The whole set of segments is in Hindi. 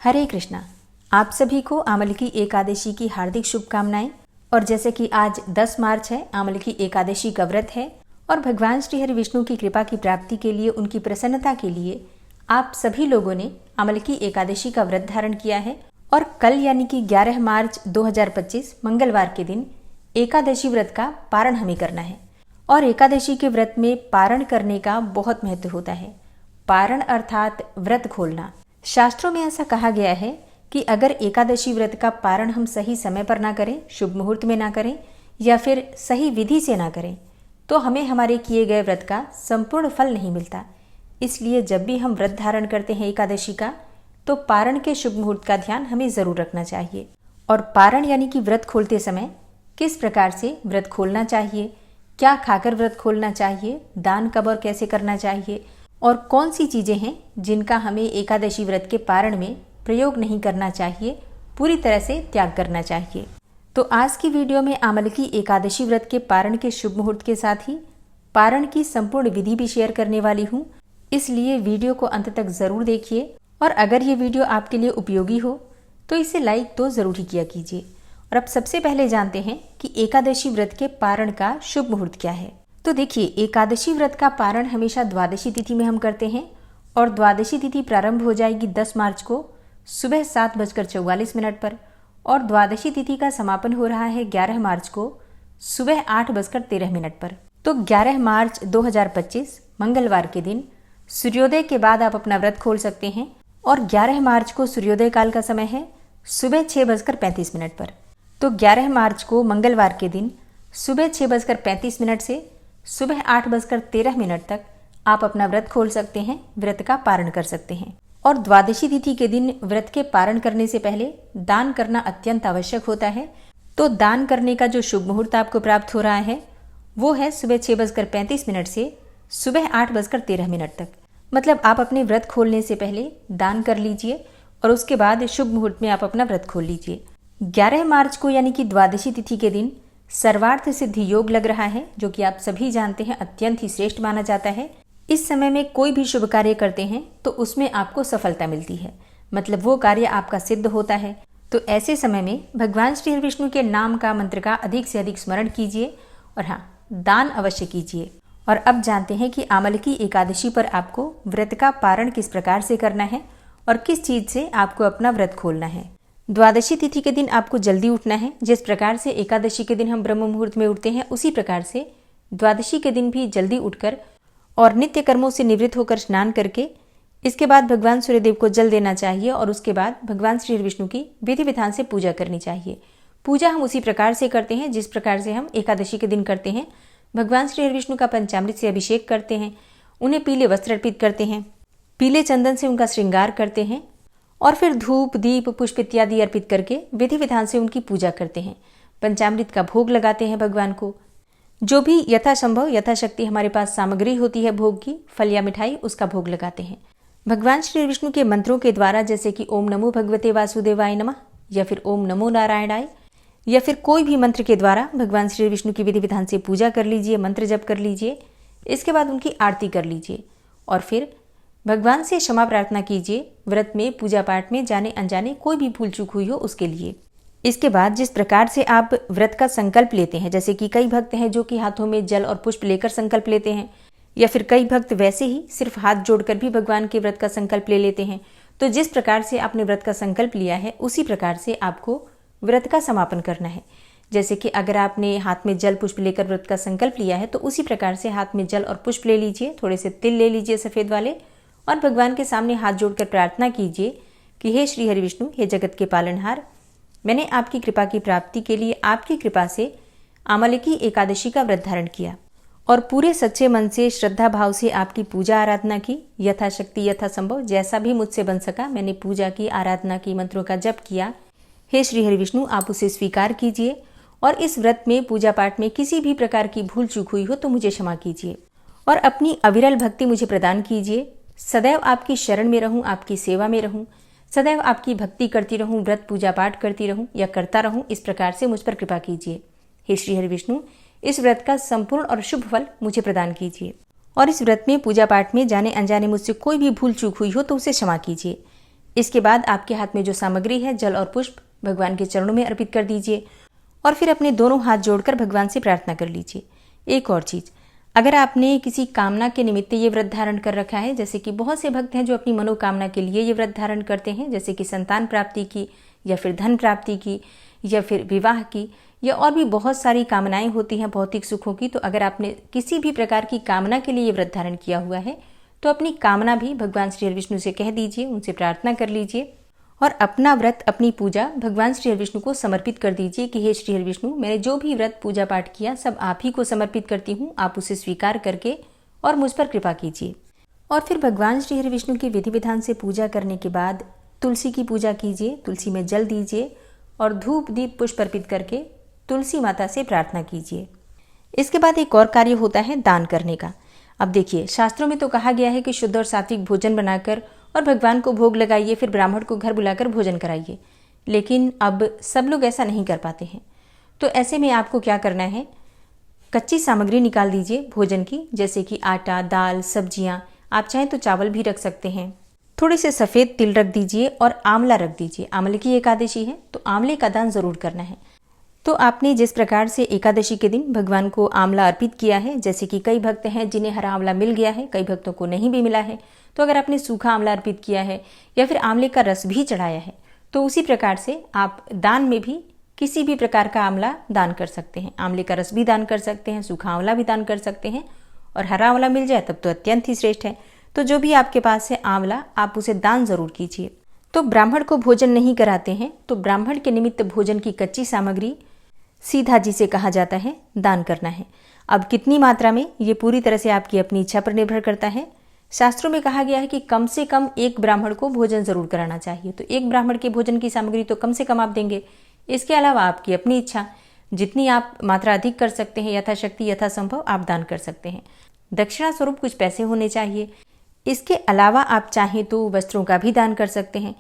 हरे कृष्णा। आप सभी को आमलकी एकादशी की हार्दिक शुभकामनाएं। और जैसे कि आज 10 मार्च है, आमलकी एकादशी का व्रत है और भगवान श्री हरि विष्णु की कृपा की प्राप्ति के लिए, उनकी प्रसन्नता के लिए आप सभी लोगों ने आमलकी एकादशी का व्रत धारण किया है। और कल यानी कि 11 मार्च 2025 मंगलवार के दिन एकादशी व्रत का पारण हमें करना है। और एकादशी के व्रत में पारण करने का बहुत महत्व होता है। पारण अर्थात व्रत खोलना। शास्त्रों में ऐसा कहा गया है कि अगर एकादशी व्रत का पारण हम सही समय पर ना करें, शुभ मुहूर्त में ना करें या फिर सही विधि से ना करें तो हमें हमारे किए गए व्रत का संपूर्ण फल नहीं मिलता। इसलिए जब भी हम व्रत धारण करते हैं एकादशी का, तो पारण के शुभ मुहूर्त का ध्यान हमें जरूर रखना चाहिए। और पारण यानी कि व्रत खोलते समय किस प्रकार से व्रत खोलना चाहिए, क्या खाकर व्रत खोलना चाहिए, दान कब और कैसे करना चाहिए, और कौन सी चीजें हैं जिनका हमें एकादशी व्रत के पारण में प्रयोग नहीं करना चाहिए, पूरी तरह से त्याग करना चाहिए। तो आज की वीडियो में आमलकी एकादशी व्रत के पारण के शुभ मुहूर्त के साथ ही पारण की संपूर्ण विधि भी शेयर करने वाली हूँ। इसलिए वीडियो को अंत तक जरूर देखिए। और अगर ये वीडियो आपके लिए उपयोगी हो तो इसे लाइक तो जरूर ही किया कीजिए। और अब सबसे पहले जानते हैं कि एकादशी व्रत के पारण का शुभ मुहूर्त क्या है। तो देखिए, एकादशी व्रत का पारण हमेशा द्वादशी तिथि में हम करते हैं और द्वादशी तिथि प्रारंभ हो जाएगी 10 मार्च को सुबह 7:44 पर और द्वादशी तिथि का समापन हो रहा है 11 मार्च को सुबह 8:13 पर। तो 11 मार्च 2025 मंगलवार के दिन सूर्योदय के बाद आप अपना व्रत खोल सकते हैं। और 11 मार्च को सूर्योदय काल का समय है सुबह 6:35 पर। तो 11 मार्च को मंगलवार के दिन सुबह 6:35 से सुबह 8:13 तक आप अपना व्रत खोल सकते हैं, व्रत का पारण कर सकते हैं। और द्वादशी तिथि के दिन व्रत के पारण करने से पहले दान करना अत्यंत आवश्यक होता है। तो दान करने का जो शुभ मुहूर्त आपको प्राप्त हो रहा है वो है सुबह 6:35 से सुबह 8:13 तक। मतलब आप अपने व्रत खोलने से पहले दान कर लीजिए और उसके बाद शुभ मुहूर्त में आप अपना व्रत खोल लीजिए। 11 मार्च को यानी कि द्वादशी तिथि के दिन सर्वार्थ सिद्धि योग लग रहा है, जो कि आप सभी जानते हैं अत्यंत ही श्रेष्ठ माना जाता है। इस समय में कोई भी शुभ कार्य करते हैं तो उसमें आपको सफलता मिलती है, मतलब वो कार्य आपका सिद्ध होता है। तो ऐसे समय में भगवान श्री हरि विष्णु के नाम का, मंत्र का अधिक से अधिक स्मरण कीजिए और हाँ, दान अवश्य कीजिए। और अब जानते हैं कि आमलकी एकादशी पर आपको व्रत का पारण किस प्रकार से करना है और किस चीज से आपको अपना व्रत खोलना है। द्वादशी तिथि के दिन आपको जल्दी उठना है। जिस प्रकार से एकादशी के दिन हम ब्रह्म मुहूर्त में उठते हैं, उसी प्रकार से द्वादशी के दिन भी जल्दी उठकर और नित्य कर्मों से निवृत्त होकर स्नान करके इसके बाद भगवान सूर्यदेव को जल देना चाहिए और उसके बाद भगवान श्री हरि विष्णु की विधि विधान से पूजा करनी चाहिए। पूजा हम उसी प्रकार से करते हैं जिस प्रकार से हम एकादशी के दिन करते हैं। भगवान श्री हरि विष्णु का पंचामृत से अभिषेक करते हैं, उन्हें पीले वस्त्र अर्पित करते हैं, पीले चंदन से उनका श्रृंगार करते हैं और फिर धूप, दीप, पुष्प इत्यादि अर्पित करके विधि विधान से उनकी पूजा करते हैं। पंचामृत का भोग लगाते हैं भगवान को। जो भी यथासंभव यथाशक्ति हमारे पास सामग्री होती है भोग की, फल या मिठाई, उसका भोग लगाते हैं। भगवान श्री विष्णु के मंत्रों के द्वारा, जैसे कि ओम नमो भगवते वासुदेवाय नमः या फिर ओम नमो नारायणाय या फिर कोई भी मंत्र के द्वारा भगवान श्री विष्णु की विधि विधान से पूजा कर लीजिए, मंत्र जप कर लीजिए। इसके बाद उनकी आरती कर लीजिए और फिर भगवान से क्षमा प्रार्थना कीजिए व्रत में, पूजा पाठ में जाने अनजाने कोई भी भूल चूक हुई हो उसके लिए। इसके बाद जिस प्रकार से आप व्रत का संकल्प लेते हैं, जैसे कि कई भक्त हैं जो कि हाथों में जल और पुष्प लेकर संकल्प लेते हैं, या फिर कई भक्त वैसे ही सिर्फ हाथ जोड़कर भी भगवान के व्रत का संकल्प ले लेते हैं। तो जिस प्रकार से आपने व्रत का संकल्प लिया है उसी प्रकार से आपको व्रत का समापन करना है। जैसे कि अगर आपने हाथ में जल पुष्प लेकर व्रत का संकल्प लिया है तो उसी प्रकार से हाथ में जल और पुष्प ले लीजिए, थोड़े से तिल ले लीजिए सफेद वाले, और भगवान के सामने हाथ जोड़कर प्रार्थना कीजिए कि हे श्री हरि विष्णु, हे जगत के पालनहार, मैंने आपकी कृपा की प्राप्ति के लिए आपकी कृपा से आमलकी एकादशी का व्रत धारण किया और पूरे सच्चे मन से श्रद्धा भाव से आपकी पूजा आराधना की। यथाशक्ति यथासंभव जैसा भी मुझसे बन सका मैंने पूजा की, आराधना की, मंत्रों का जप किया। हे श्री हरि विष्णु, आप उसे स्वीकार कीजिए और इस व्रत में, पूजा पाठ में किसी भी प्रकार की भूल चूक हुई हो तो मुझे क्षमा कीजिए और अपनी अविरल भक्ति मुझे प्रदान कीजिए। सदैव आपकी शरण में रहूं, आपकी सेवा में रहूं, सदैव आपकी भक्ति करती रहूं, व्रत पूजा पाठ करती रहूं या करता रहूं, इस प्रकार से मुझ पर कृपा कीजिए। हे श्री हरि विष्णु, इस व्रत का संपूर्ण और शुभ फल मुझे प्रदान कीजिए और इस व्रत में, पूजा पाठ में जाने अनजाने मुझसे कोई भी भूल चूक हुई हो तो उसे क्षमा कीजिए। इसके बाद आपके हाथ में जो सामग्री है, जल और पुष्प, भगवान के चरणों में अर्पित कर दीजिए और फिर अपने दोनों हाथ जोड़कर भगवान से प्रार्थना कर लीजिए। एक और चीज़, अगर आपने किसी कामना के निमित्त ये व्रत धारण कर रखा है, जैसे कि बहुत से भक्त हैं जो अपनी मनोकामना के लिए ये व्रत धारण करते हैं, जैसे कि संतान प्राप्ति की या फिर धन प्राप्ति की या फिर विवाह की या और भी बहुत सारी कामनाएं होती हैं भौतिक सुखों की। तो अगर आपने किसी भी प्रकार की कामना के लिए ये व्रत धारण किया हुआ है तो अपनी कामना भी भगवान श्री हरिविष्णु से कह दीजिए, उनसे प्रार्थना कर लीजिए और अपना व्रत, अपनी पूजा भगवान श्री हरिविष्णु को समर्पित कर दीजिए कि हे श्री हरिविष्णु, मैंने जो भी व्रत पूजा पाठ किया सब आप ही को समर्पित करती हूँ, आप उसे स्वीकार करके और मुझ पर कृपा कीजिए। और फिर भगवान श्री हरिविष्णु की विधि विधान से पूजा करने के बाद तुलसी की पूजा कीजिए, तुलसी में जल दीजिए और धूप दीप पुष्प अर्पित करके तुलसी माता से प्रार्थना कीजिए। इसके बाद एक और कार्य होता है दान करने का। अब देखिए, शास्त्रों में तो कहा गया है कि शुद्ध और सात्विक भोजन बनाकर और भगवान को भोग लगाइए, फिर ब्राह्मण को घर बुलाकर भोजन कराइए, लेकिन अब सब लोग ऐसा नहीं कर पाते हैं। तो ऐसे में आपको क्या करना है, कच्ची सामग्री निकाल दीजिए भोजन की, जैसे कि आटा, दाल, सब्जियां, आप चाहें तो चावल भी रख सकते हैं। थोड़े से सफ़ेद तिल रख दीजिए और आंवला रख दीजिए। आंवले की एकादशी है तो आंवले का दान ज़रूर करना है। तो आपने जिस प्रकार से एकादशी के दिन भगवान को आंवला अर्पित किया है, जैसे कि कई भक्त हैं जिन्हें हरा आंवला मिल गया है, कई भक्तों को नहीं भी मिला है, तो अगर आपने सूखा आंवला अर्पित किया है या फिर आंवले का रस भी चढ़ाया है तो उसी प्रकार से आप दान में भी किसी भी प्रकार का आंवला दान कर सकते हैं। आंवले का रस भी दान कर सकते हैं, सूखा आंवला भी दान कर सकते हैं और हरा आंवला मिल जाए तब तो अत्यंत ही श्रेष्ठ है। तो जो भी आपके पास है आंवला, आप उसे दान जरूर कीजिए। तो ब्राह्मण को भोजन नहीं कराते हैं तो ब्राह्मण के निमित्त भोजन की कच्ची सामग्री सीधा जी से कहा जाता है दान करना है। अब कितनी मात्रा में, ये पूरी तरह से आपकी अपनी इच्छा पर निर्भर करता है। शास्त्रों में कहा गया है कि कम से कम एक ब्राह्मण को भोजन जरूर कराना चाहिए। तो एक ब्राह्मण के भोजन की सामग्री तो कम से कम आप देंगे। इसके अलावा आपकी अपनी इच्छा, जितनी आप मात्रा अधिक कर सकते हैं, यथाशक्ति यथासंभव आप दान कर सकते हैं। दक्षिणा स्वरूप कुछ पैसे होने चाहिए। इसके अलावा आप चाहें तो वस्त्रों का भी दान कर सकते हैं,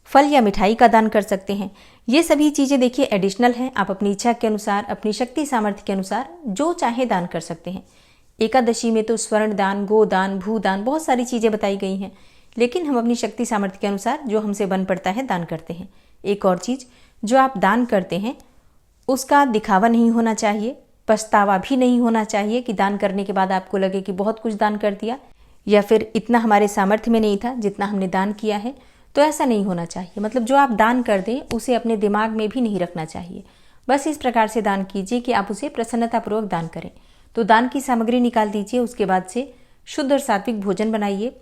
फल या मिठाई का दान कर सकते हैं। ये सभी चीज़ें देखिए एडिशनल हैं, आप अपनी इच्छा के अनुसार, अपनी शक्ति सामर्थ्य के अनुसार जो चाहे दान कर सकते हैं। एकादशी में तो स्वर्ण दान, गोदान, भूदान, बहुत सारी चीज़ें बताई गई हैं, लेकिन हम अपनी शक्ति सामर्थ्य के अनुसार जो हमसे बन पड़ता है दान करते हैं। एक और चीज़, जो आप दान करते हैं उसका दिखावा नहीं होना चाहिए, पछतावा भी नहीं होना चाहिए कि दान करने के बाद आपको लगे कि बहुत कुछ दान कर दिया या फिर इतना हमारे सामर्थ्य में नहीं था जितना हमने दान किया है। तो ऐसा नहीं होना चाहिए। मतलब जो आप दान कर दें उसे अपने दिमाग में भी नहीं रखना चाहिए। बस इस प्रकार से दान कीजिए कि आप उसे प्रसन्नतापूर्वक दान करें। तो दान की सामग्री निकाल दीजिए, उसके बाद से शुद्ध और सात्विक भोजन बनाइए।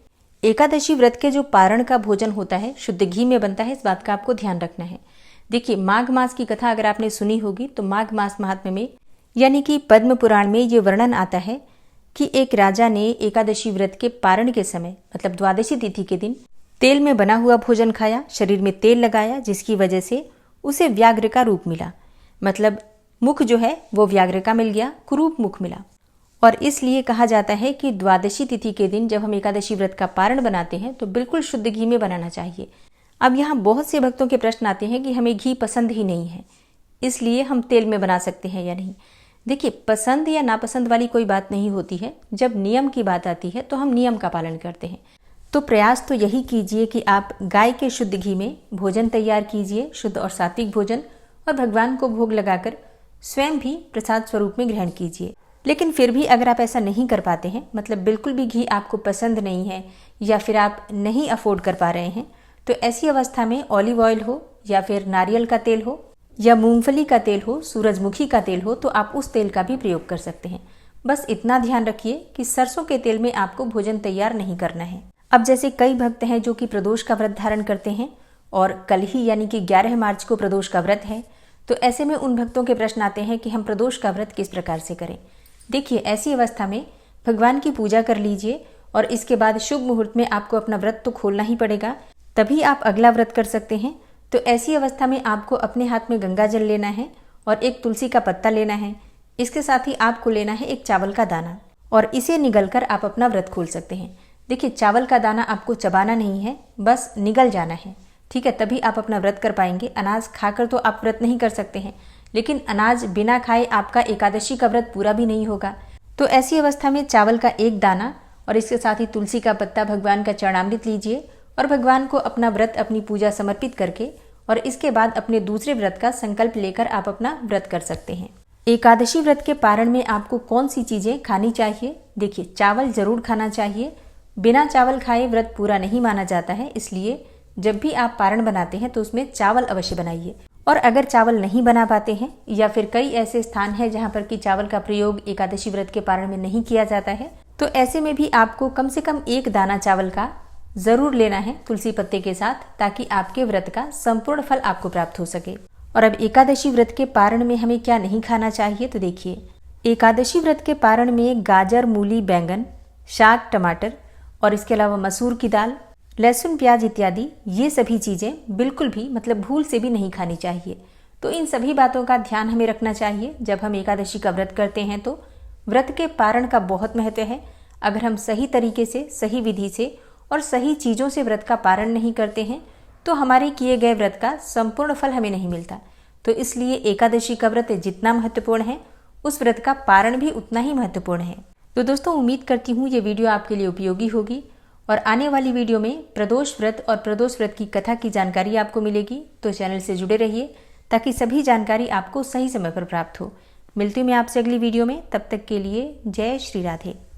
एकादशी व्रत के जो पारण का भोजन होता है शुद्ध घी में बनता है, इस बात का आपको ध्यान रखना है। देखिए, माघ मास की कथा अगर आपने सुनी होगी तो माघ मास महात्म्य में यानी कि पद्म पुराण में ये वर्णन आता है कि एक राजा ने एकादशी व्रत के पारण के समय, मतलब द्वादशी तिथि के दिन, तेल में बना हुआ भोजन खाया, शरीर में तेल लगाया, जिसकी वजह से उसे व्याघ्र का रूप मिला। मतलब मुख जो है वो व्याघ्र का मिल गया, कुरूप मुख मिला। और इसलिए कहा जाता है कि द्वादशी तिथि के दिन जब हम एकादशी व्रत का पारण बनाते हैं तो बिल्कुल शुद्ध घी में बनाना चाहिए। अब यहाँ बहुत से भक्तों के प्रश्न आते हैं कि हमें घी पसंद ही नहीं है, इसलिए हम तेल में बना सकते हैं या नहीं। देखिए, पसंद या नापसंद वाली कोई बात नहीं होती है। जब नियम की बात आती है तो हम नियम का पालन करते हैं। तो प्रयास तो यही कीजिए कि आप गाय के शुद्ध घी में भोजन तैयार कीजिए, शुद्ध और सात्विक भोजन, और भगवान को भोग लगाकर स्वयं भी प्रसाद स्वरूप में ग्रहण कीजिए। लेकिन फिर भी अगर आप ऐसा नहीं कर पाते हैं, मतलब बिल्कुल भी घी आपको पसंद नहीं है या फिर आप नहीं अफोर्ड कर पा रहे हैं, तो ऐसी अवस्था में ऑलिव ऑयल हो या फिर नारियल का तेल हो या मूंगफली का तेल हो, सूरजमुखी का तेल हो, तो आप उस तेल का भी प्रयोग कर सकते हैं। बस इतना ध्यान रखिए कि सरसों के तेल में आपको भोजन तैयार नहीं करना है। अब जैसे कई भक्त हैं जो कि प्रदोष का व्रत धारण करते हैं और कल ही यानी कि 11 मार्च को प्रदोष का व्रत है, तो ऐसे में उन भक्तों के प्रश्न आते हैं कि हम प्रदोष का व्रत किस प्रकार से करें। देखिए, ऐसी अवस्था में भगवान की पूजा कर लीजिए और इसके बाद शुभ मुहूर्त में आपको अपना व्रत तो खोलना ही पड़ेगा, तभी आप अगला व्रत कर सकते हैं। तो ऐसी अवस्था में आपको अपने हाथ में गंगा जल लेना है और एक तुलसी का पत्ता लेना है। इसके साथ ही आपको लेना है एक चावल का दाना और इसे निगलकर आप अपना व्रत खोल सकते हैं। देखिए, चावल का दाना आपको चबाना नहीं है, बस निगल जाना है, ठीक है, तभी आप अपना व्रत कर पाएंगे। अनाज खाकर तो आप व्रत नहीं कर सकते हैं, लेकिन अनाज बिना खाए आपका एकादशी का व्रत पूरा भी नहीं होगा। तो ऐसी अवस्था में चावल का एक दाना और इसके साथ ही तुलसी का पत्ता, भगवान का चरणामृत लीजिए और भगवान को अपना व्रत, अपनी पूजा समर्पित करके और इसके बाद अपने दूसरे व्रत का संकल्प लेकर आप अपना व्रत कर सकते हैं। एकादशी व्रत के पारण में आपको कौन सी चीजें खानी चाहिए? देखिए, चावल जरूर खाना चाहिए। बिना चावल खाए व्रत पूरा नहीं माना जाता है, इसलिए जब भी आप पारण बनाते हैं तो उसमें चावल अवश्य बनाइए। और अगर चावल नहीं बना पाते हैं या फिर कई ऐसे स्थान हैं जहां पर कि चावल का प्रयोग एकादशी व्रत के पारण में नहीं किया जाता है, तो ऐसे में भी आपको कम से कम 1 दाना चावल का जरूर लेना है तुलसी पत्ते के साथ, ताकि आपके व्रत का संपूर्ण फल आपको प्राप्त हो सके। और अब एकादशी व्रत के पारण में हमें क्या नहीं खाना चाहिए, तो देखिए, एकादशी व्रत के पारण में गाजर, मूली, बैंगन, शाक, टमाटर और इसके अलावा मसूर की दाल, लहसुन, प्याज इत्यादि ये सभी चीजें बिल्कुल भी भूल से भी नहीं खानी चाहिए। तो इन सभी बातों का ध्यान हमें रखना चाहिए जब हम एकादशी का व्रत करते हैं। तो व्रत के पारण का बहुत महत्व है। अगर हम सही तरीके से, सही विधि से और सही चीजों से व्रत का पारण नहीं करते हैं तो हमारे किए गए व्रत का संपूर्ण फल हमें नहीं मिलता। तो इसलिए एकादशी का व्रत जितना महत्वपूर्ण है, उस व्रत का पारण भी उतना ही महत्वपूर्ण है। तो दोस्तों, उम्मीद करती हूँ ये वीडियो आपके लिए उपयोगी होगी और आने वाली वीडियो में प्रदोष व्रत और प्रदोष व्रत की कथा की जानकारी आपको मिलेगी। तो चैनल से जुड़े रहिए ताकि सभी जानकारी आपको सही समय पर प्राप्त हो। मिलती हूँ मैं आपसे अगली वीडियो में, तब तक के लिए जय श्री राधे।